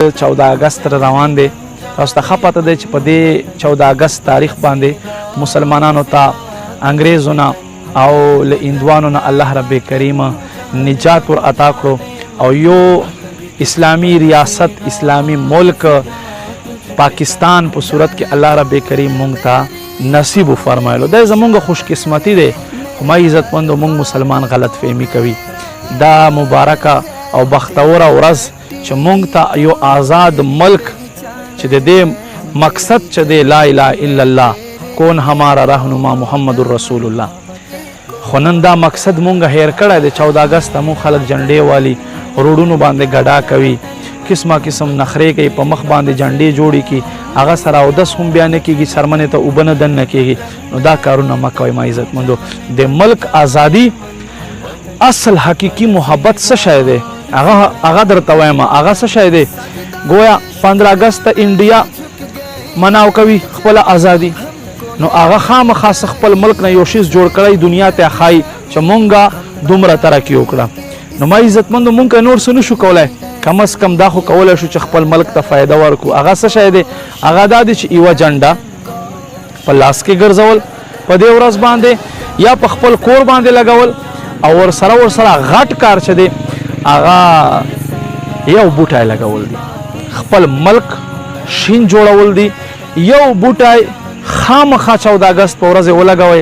14 اگست روان دی. تاسو ته ښه پته دی چې په دې 14 اگست تاریخ باندې مسلمانانو ته انګریزو نه او له هندوانو نه الله رب کریم نجات ور عطا کړو او یو اسلامی ریاست اسلامی ملک پاکستان په صورت کې الله رب کریم مونږ ته نصیب فرمایلو. دا زمونږ خوش قسمتی دی. خو ما عزتمندو مونږ مسلمان غلط فهمي کوي. دا مبارکه او بختوره ورځ چې مونږ ته یو آزاد ملک چې د دې مقصد چې دی لا اله الا الله کون ہمارا رهنما محمد رسول الله. خو نن دا مقصد مونږ هیر کړی دی. 14 اگست مونږ خلک جنډې والی روډونو باندې ګډا کوي، قسمه قسم نخرې کوي، په مخ باندې جنډې جوړې کی، هغه سره اودس هم بیا نه کېږي، څرمنې ته اوبه نه دننه کېږي. نو دا کارونه مه کوئ ما عزتمندو. د ملک ازادي اصل حقیقي محبت څه شی دی هغه درته وایم. هغه څه شی دی؟ گویا 15 اگست انډیا مناو کوي خپل ازادي، نو هغه خامخا خپل ملک نه یو شیز جوړ کړی دنیا ته ښایي چې مونږه دومره ترقي وکړه. نو ما عزتمندو مونږ نور څه نشو کولی، کم از کم دا خو کولی شو چې خپل ملک ته فایده ورکړو. هغه څه شی دی؟ هغه دا دی چې یوه جنډه په لاس کې ګرځول په دې ورځ باندې، یا په خپل کور باندې لګول، او ورسره غټ کار چې دی هغه یو بوټی لګول دی، خپل ملک شین جوړول دی. یو بوټی خامخا 14 اگست په ورځ ولګوئ.